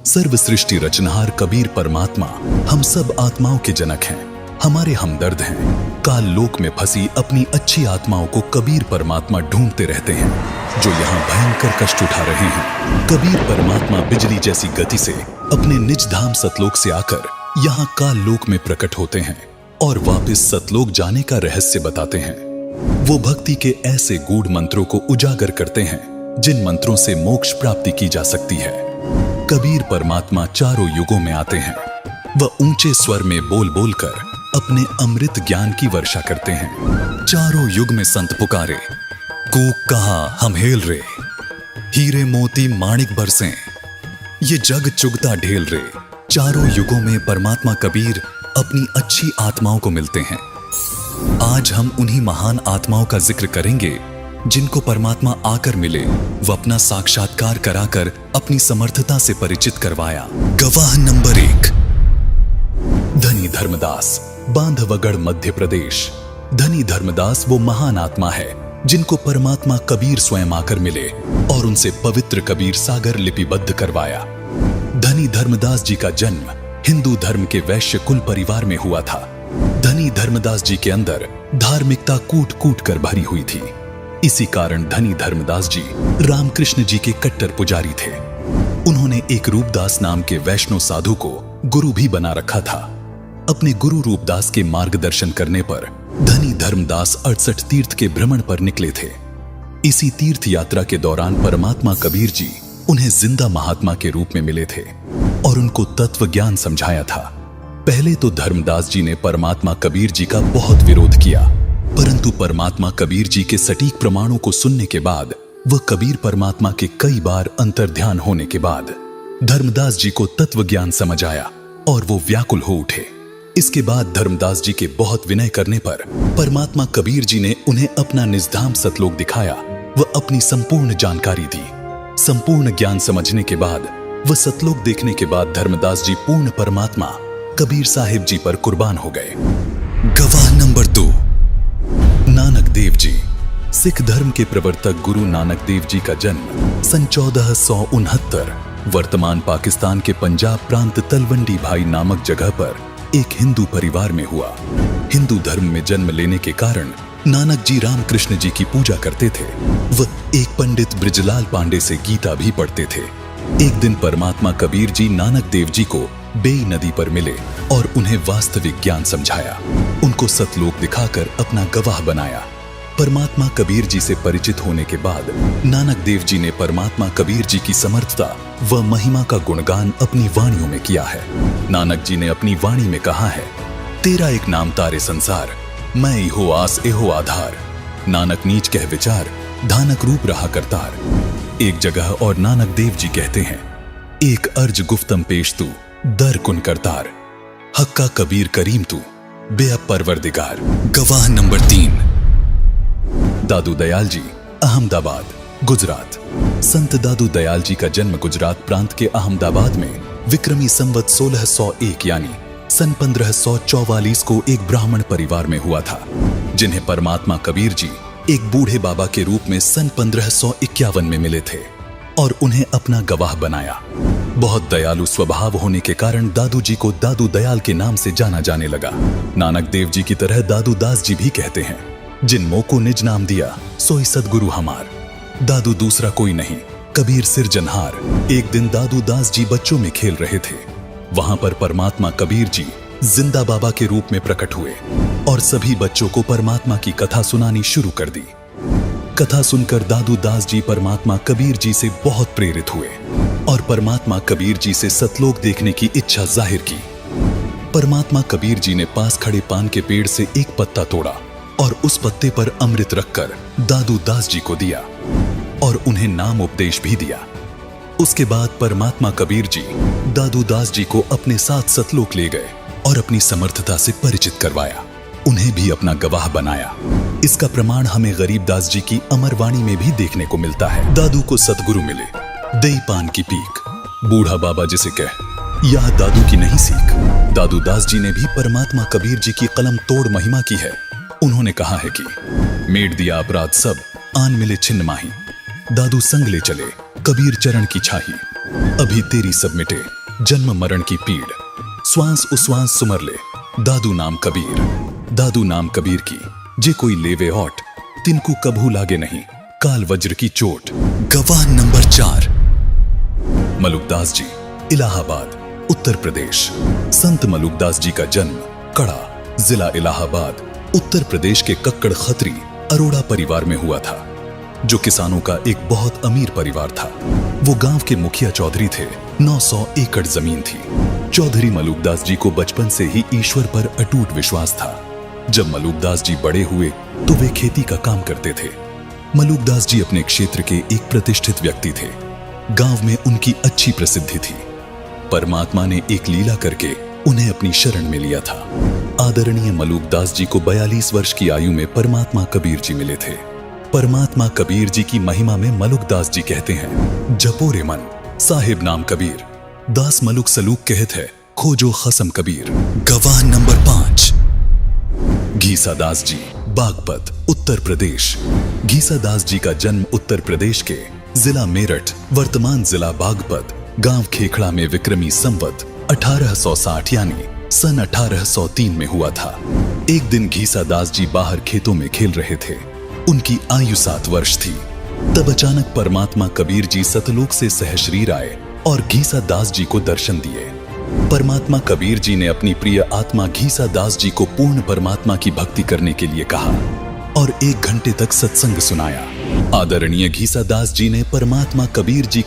सर्व सृष्टि रचनहार कबीर परमात्मा हम सब आत्माओं के जनक हैं, हमारे हमदर्द हैं। काल लोक में फंसी अपनी अच्छी आत्माओं को कबीर परमात्मा ढूंढते रहते हैं, जो यहाँ भयंकर कष्ट उठा रहे हैं। कबीर परमात्मा बिजली जैसी गति से अपने निज धाम सतलोक से आकर यहाँ काल लोक में प्रकट होते हैं और वापस सतलोक जाने का रहस्य बताते हैं। वो भक्ति के ऐसे गूढ़ मंत्रों को उजागर करते हैं जिन मंत्रों से मोक्ष प्राप्ति की जा सकती है। कबीर परमात्मा चारों युगों में आते हैं। वह ऊंचे स्वर में बोल बोल कर अपने अमृत ज्ञान की वर्षा करते हैं। चारों युग में संत पुकारे, कूक कहा हम हेल रे, हीरे मोती माणिक बरसें, ये जग चुगता ढेल रे। चारों युगों में परमात्मा कबीर अपनी अच्छी आत्माओं को मिलते हैं। आज हम उन्हीं महान आत्माओं का जिक्र करेंगे जिनको परमात्मा आकर मिले, वो अपना साक्षात्कार कराकर अपनी समर्थता से परिचित करवाया। गवाह नंबर 1, धनी धर्मदास, बांधवगढ़ मध्य प्रदेश। धनी धर्मदास वो महान आत्मा है जिनको परमात्मा कबीर स्वयं आकर मिले और उनसे पवित्र कबीर सागर लिपिबद्ध करवाया। धनी धर्मदास जी का जन्म हिंदू धर्म के वैश्य कुल परिवार में हुआ था। धनी धर्मदास जी के अंदर धार्मिकता कूट कूट कर भरी हुई थी। इसी कारण धनी धर्मदास जी रामकृष्ण जी के कट्टर पुजारी थे। उन्होंने एक रूपदास नाम के वैष्णव साधु को गुरु भी बना रखा था। अपने गुरु रूपदास के मार्गदर्शन करने पर धनी धर्मदास 68 तीर्थ के भ्रमण पर निकले थे। इसी तीर्थ यात्रा के दौरान परमात्मा कबीर जी उन्हें जिंदा महात्मा के रूप में मिले थे और उनको तत्व ज्ञान समझाया था। पहले तो धर्मदास जी ने परमात्मा कबीर जी का बहुत विरोध किया, परंतु परमात्मा कबीर जी के सटीक प्रमाणों को सुनने के बाद, वह कबीर परमात्मा के कई बार अंतर्ध्यान होने के बाद धर्मदास जी को तत्व ज्ञान समझ आया और वो व्याकुल हो उठे। इसके बाद धर्मदास जी के बहुत विनय करने पर परमात्मा कबीर जी ने उन्हें अपना निजधाम सतलोक दिखाया। वह अपनी संपूर्ण जानकारी दी। संपूर्ण ज्ञान समझने के बाद, वह सतलोक देखने के बाद धर्मदास जी पूर्ण परमात्मा कबीर साहिब जी पर कुर्बान हो गए। गवाह नंबर 2, नानक देव जी। सिख धर्म के प्रवर्तक गुरु नानक देव जी का जन्म सन 1469 वर्तमान पाकिस्तान के पंजाब प्रांत तलवंडी भाई नामक जगह पर एक हिंदू परिवार में हुआ। हिंदू धर्म में जन्म लेने के कारण नानक जी रामकृष्ण जी की पूजा करते थे। वह एक पंडित ब्रिजलाल पांडे से गीता भी पढ़ते थे। एक दिन परमात्मा कबीर जी नानक देव जी को बेई नदी पर मिले और उन्हें वास्तविक ज्ञान समझाया। उनको सतलोक दिखाकर अपना गवाह बनाया। परमात्मा कबीर जी से परिचित होने के बाद नानक देव जी ने परमात्मा कबीर जी की समर्थता व महिमा का गुणगान अपनी वाणियों में किया है। नानक जी ने अपनी वाणी में कहा है, तेरा एक नाम तारे संसार, मैं इहो आस एहो आधार। नानक नीच कह विचार, धानक रूप रहा करतार। एक जगह और नानक देव जी कहते हैं, एक अर्ज गुफ्तम पेश तू, दर कुन करतार। हक्का कबीर करीम तू, बेअब परवरदिगार। गवाह नंबर 3, दादू दयाल जी, अहमदाबाद, गुजरात। संत दादू दयाल जी का जन्म गुजरात प्रांत के अहमदाबाद में विक्रमी संवत 1601 यानी सन 1544 को एक ब्राह्मण परिवार में हुआ था, जिन्हें परमात्मा कबीर जी एक बूढ़े बाबा के रूप में सन 1551 में मिले थे और उन्हें अपना गवाह बनाया। बहुत दयालु स्वभाव होने के कारण दादू जी को दादू दयाल के नाम से जाना जाने लगा। नानक देव जी की तरह दादू दास जी भी कहते हैं, जिन मोह को निज नाम दिया सोई सदगुरु हमार। दादू दूसरा कोई नहीं, कबीर सिरजनहार। एक दिन दादू दास जी बच्चों में खेल रहे थे। वहां पर परमात्मा कबीर जी जिंदा बाबा के रूप में प्रकट हुए और सभी बच्चों को परमात्मा की कथा सुनानी शुरू कर दी। कथा सुनकर दादू दास जी परमात्मा कबीर जी से बहुत प्रेरित हुए और परमात्मा कबीर जी से सतलोक देखने की इच्छा जाहिर की। परमात्मा कबीर जी ने पास खड़े पान के पेड़ से एक पत्ता तोड़ा और उस पत्ते पर अमृत रखकर दादू दास जी को दिया और उन्हें नाम उपदेश भी दिया। उसके बाद परमात्मा कबीर जी दादू दास जी को अपने साथ सतलोक ले गए और अपनी समर्थता से परिचित करवाया। उन्हें भी अपना गवाह बनाया। इसका प्रमाण हमें गरीबदास जी की अमर वाणी में भी देखने को मिलता है। दादू को सतगुरु मिले, दई पान की पीक, बूढ़ा बाबा जिसे कह, यह दादू की नहीं सीख। दादू दास जी ने भी परमात्मा कबीर जी की कलम तोड़ महिमा की है। उन्होंने कहा है कि मेट दिया अपराध सब, आन मिले छिन्न माही। दादू संग ले चले, कबीर चरण की छाही। अभी तेरी सब मिटे, जन्म मरण की पीड़, श्वास उश्वास सुमर ले, दादू नाम कबीर की, जे कोई लेवे ओट, तिनको कभू लागे नहीं, काल वज्र की चोट। गवाह नंबर 4, मलुकदास जी, इलाहाबाद, उत्तर प्रदेश। संत मलुकदास जी का जन्म कड़ा, जिला इलाहाबाद, उत्तर प्रदेश के कक्कड़ खत्री अरोड़ा परिवार में हुआ था, जो किसानों का एक बहुत अमीर परिवार था। वो गांव के मुखिया चौधरी थे। 900 एकड़ जमीन थी। चौधरी मलुकदास जी को बचपन से ही ईश्वर पर अटूट विश्वास था। जब मलुकदास जी बड़े हुए तो वे खेती का काम करते थे। मलुकदास जी अपने क्षेत्र के एक प्रतिष्ठित व्यक्ति थे। गांव में उनकी अच्छी प्रसिद्धि थी। परमात्मा ने एक लीला करके उन्हें अपनी शरण में लिया था। आदरणीय मलुकदास जी को 42 वर्ष की आयु में परमात्मा कबीर जी मिले थे। परमात्मा कबीर जी की महिमा में मलुकदास जी कहते हैं, जपो रे मन साहिब नाम कबीर, दास मलुक सलूक कहत है, खोजो खसम कबीर। गवाह नंबर 5, घीसादास जी, बागपत, उत्तर प्रदेश। घीसादास जी का जन्म उत्तर प्रदेश के जिला मेरठ, वर्तमान जिला बागपत, गांव खेखड़ा में विक्रमी संवत 1860 यानी सन 1803 में हुआ था। एक दिन घीसादास जी बाहर खेतों में खेल रहे थे। उनकी आयु 7 वर्ष थी। तब अचानक परमात्मा कबीर जी सतलोक से सहशरीर आए और घीसादास जी को दर्शन दिए। परमात्मा कबीर जी ने अपनी प्रिय आत्मा घीसादास जी को पूर्ण परमात्मा की भक्ति करने के लिए कहा और 1 घंटे तक सत्संग सुनाया। आदरणीय घीसादास जी ने परमात्मा कबीर जी के